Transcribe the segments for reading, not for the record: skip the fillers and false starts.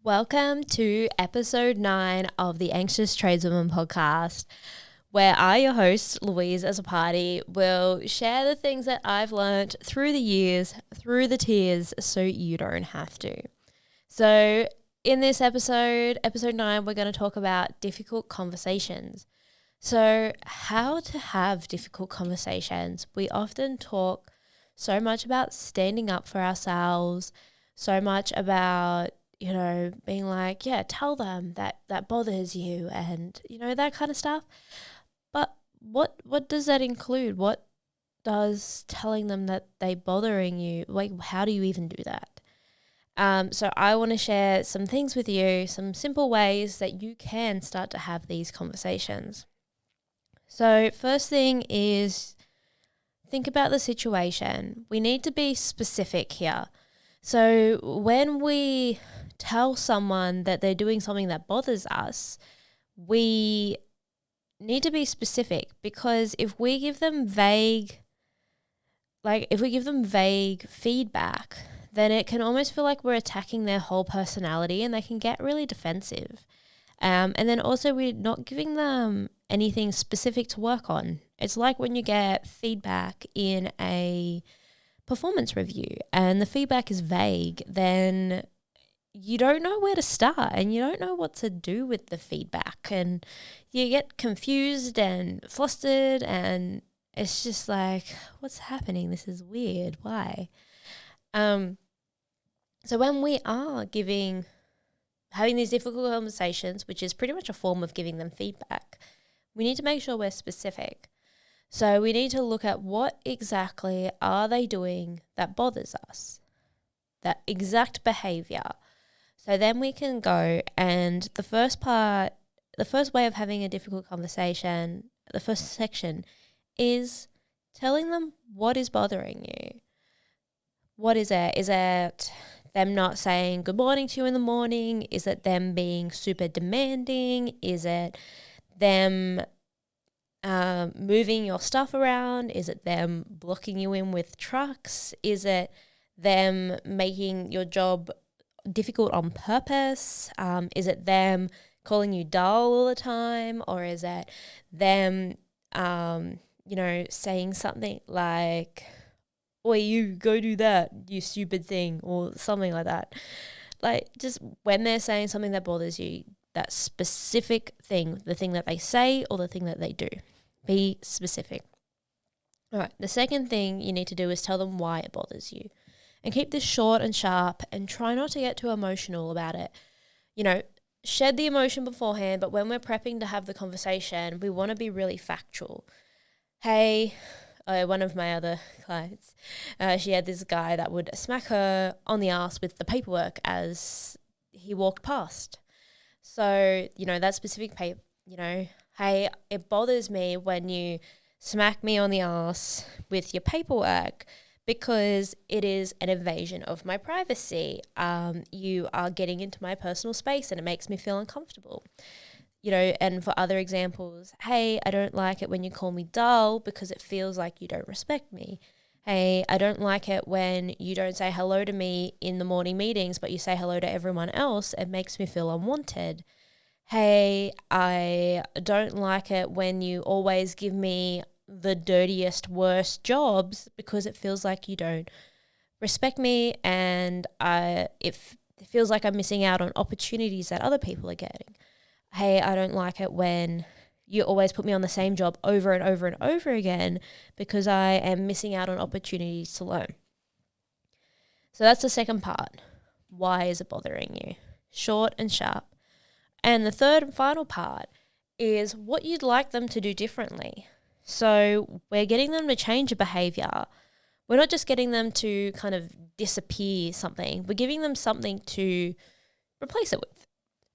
Welcome to episode 9 of the Anxious Tradeswoman podcast, where I, your host, Louise as a party, will share the things that I've learned through the years, through the tears, so you don't have to. So in this episode 9, we're going to talk about difficult conversations. So how to have difficult conversations. We often talk so much about standing up for ourselves, so much about being like, yeah, tell them that bothers you and, that kind of stuff. But what does that include? What does telling them that they bothering you, like, how do you even do that? So I want to share some things with you, some simple ways that you can start to have these conversations. So first thing is think about the situation. We need to be specific here. So when we tell someone that they're doing something that bothers us, we need to be specific, because if we give them vague feedback, then it can almost feel like we're attacking their whole personality and they can get really defensive. And then also we're not giving them anything specific to work on. It's like when you get feedback in a performance review and the feedback is vague, then you don't know where to start and you don't know what to do with the feedback, and you get confused and flustered and it's just like, what's happening? This is weird. Why? So when we are having these difficult conversations, which is pretty much a form of giving them feedback, we need to make sure we're specific. So we need to look at what exactly are they doing that bothers us, that exact behavior. So then we can go, and the first way of having a difficult conversation, the first section, is telling them what is bothering you. What is it? Is it them not saying good morning to you in the morning? Is it them being super demanding? Is it them moving your stuff around? Is it them blocking you in with trucks? Is it them making your job difficult on purpose? Is it them calling you dull all the time? Or is it them, saying something like, "Oi, you go do that, you stupid thing," or something like that? Like, just when they're saying something that bothers you, that specific thing, the thing that they say or the thing that they do. Be specific. All right, the second thing you need to do is tell them why it bothers you. And keep this short and sharp, and try not to get too emotional about it. Shed the emotion beforehand, but when we're prepping to have the conversation, we want to be really factual. Hey, one of my other clients, she had this guy that would smack her on the ass with the paperwork as he walked past. So, that specific paper, hey, it bothers me when you smack me on the ass with your paperwork, because it is an invasion of my privacy. You are getting into my personal space and it makes me feel uncomfortable. And for other examples, hey, I don't like it when you call me dull because it feels like you don't respect me. Hey, I don't like it when you don't say hello to me in the morning meetings, but you say hello to everyone else. It makes me feel unwanted. Hey, I don't like it when you always give me the dirtiest, worst jobs, because it feels like you don't respect me, and it feels like I'm missing out on opportunities that other people are getting. Hey, I don't like it when you always put me on the same job over and over and over again, because I am missing out on opportunities to learn. So that's the second part. Why is it bothering you? Short and sharp. And the third and final part is what you'd like them to do differently. So we're getting them to change a behavior. We're not just getting them to kind of disappear something. We're giving them something to replace it with,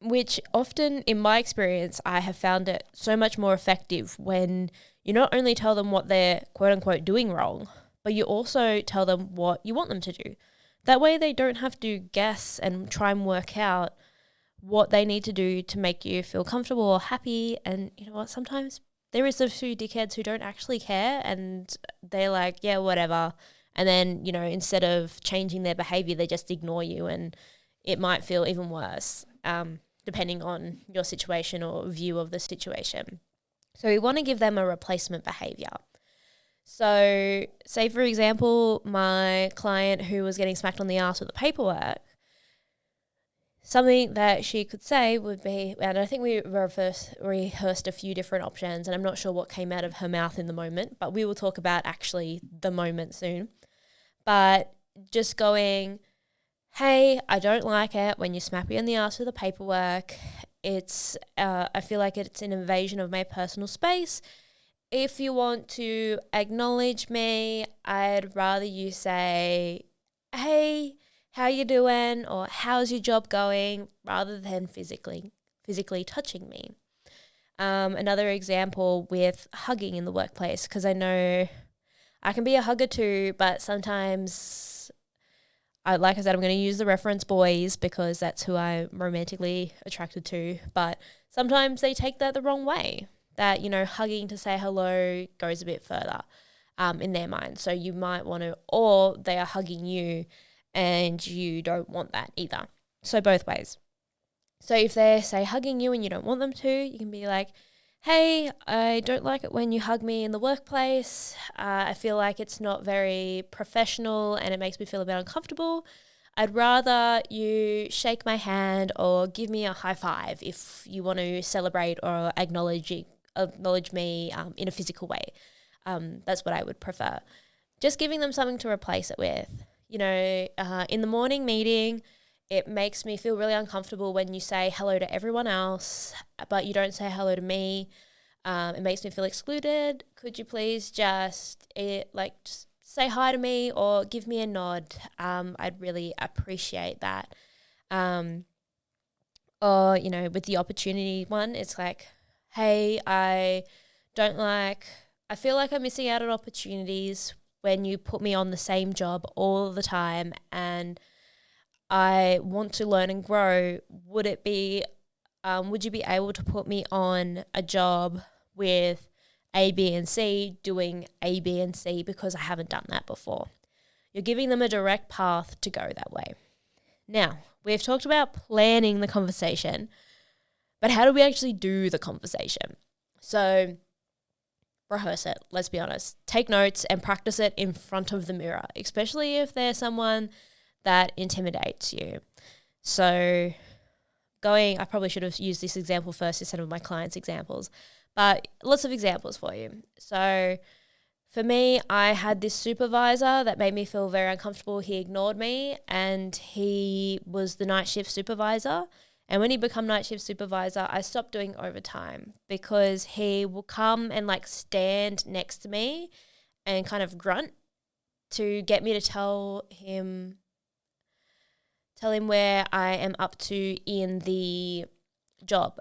which often, in my experience, I have found it so much more effective when you not only tell them what they're quote unquote doing wrong, but you also tell them what you want them to do. That way they don't have to guess and try and work out what they need to do to make you feel comfortable or happy. And you know what, sometimes there is those few dickheads who don't actually care and they're like, yeah, whatever. And then, instead of changing their behavior, they just ignore you and it might feel even worse, depending on your situation or view of the situation. So we want to give them a replacement behavior. So say, for example, my client who was getting smacked on the ass with the paperwork, something that she could say would be, and I think we rehearsed a few different options, and I'm not sure what came out of her mouth in the moment, but we will talk about actually the moment soon. But just going, hey, I don't like it when you smack me on the ass with the paperwork. I feel like it's an invasion of my personal space. If you want to acknowledge me, I'd rather you say, hey, how you doing? Or how's your job going? Rather than physically touching me. Another example with hugging in the workplace, because I know I can be a hugger too, but sometimes, like I said, I'm going to use the reference boys because that's who I'm romantically attracted to. But sometimes they take that the wrong way. That, hugging to say hello goes a bit further in their mind. So you might want to, or they are hugging you and you don't want that either. So both ways. So if they say hugging you and you don't want them to, you can be like, hey, I don't like it when you hug me in the workplace. I feel like it's not very professional and it makes me feel a bit uncomfortable. I'd rather you shake my hand or give me a high five if you want to celebrate or acknowledge me in a physical way. That's what I would prefer. Just giving them something to replace it with. In the morning meeting, it makes me feel really uncomfortable when you say hello to everyone else, but you don't say hello to me. It makes me feel excluded. Could you please just say hi to me or give me a nod? I'd really appreciate that. Or, with the opportunity one, it's like, hey, I feel like I'm missing out on opportunities when you put me on the same job all the time and I want to learn and grow. Would you be able to put me on a job with A, B, and C, doing A, B, and C because I haven't done that before? You're giving them a direct path to go that way. Now, we've talked about planning the conversation, but how do we actually do the conversation? So rehearse it, let's be honest. Take notes and practice it in front of the mirror, especially if there's someone that intimidates you. So I probably should have used this example first instead of my client's examples, but lots of examples for you. So for me, I had this supervisor that made me feel very uncomfortable. He ignored me and he was the night shift supervisor. And when he became night shift supervisor, I stopped doing overtime because he will come and stand next to me and kind of grunt to get me to tell him where I am up to in the job.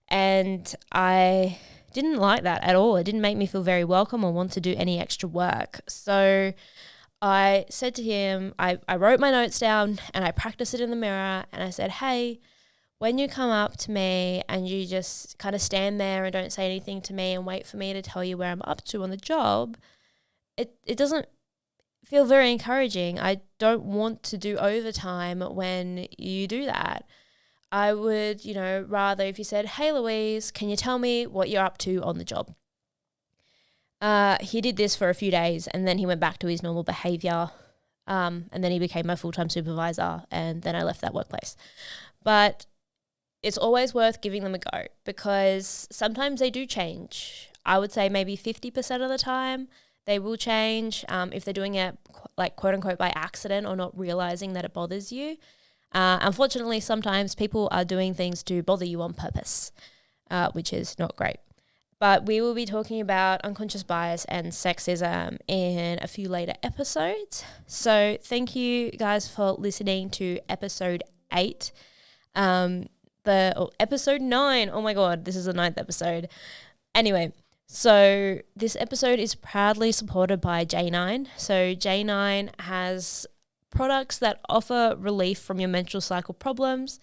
And I didn't like that at all. It didn't make me feel very welcome or want to do any extra work. So I said to him, I wrote my notes down and I practiced it in the mirror and I said, hey, when you come up to me and you just kind of stand there and don't say anything to me and wait for me to tell you where I'm up to on the job, it doesn't feel very encouraging. I don't want to do overtime when you do that. I would, rather if you said, hey, Louise, can you tell me what you're up to on the job? He did this for a few days and then he went back to his normal behavior. And then he became my full-time supervisor and then I left that workplace. But it's always worth giving them a go because sometimes they do change. I would say maybe 50% of the time they will change if they're doing it quote unquote by accident or not realizing that it bothers you. Unfortunately, sometimes people are doing things to bother you on purpose, which is not great. But we will be talking about unconscious bias and sexism in a few later episodes. So thank you guys for listening to episode 8. Episode 9. Oh my God, this is the 9th episode. Anyway, so this episode is proudly supported by Jnine. So Jnine has products that offer relief from your menstrual cycle problems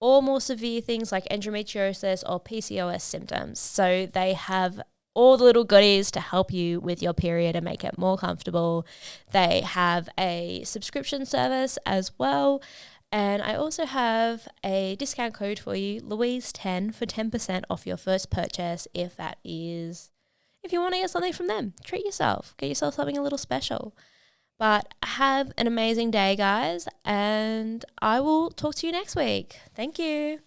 or more severe things like endometriosis or PCOS symptoms. So they have all the little goodies to help you with your period and make it more comfortable. They have a subscription service as well. And I also have a discount code for you, Louise10, for 10% off your first purchase if you want to get something from them. Treat yourself. Get yourself something a little special. But have an amazing day, guys, and I will talk to you next week. Thank you.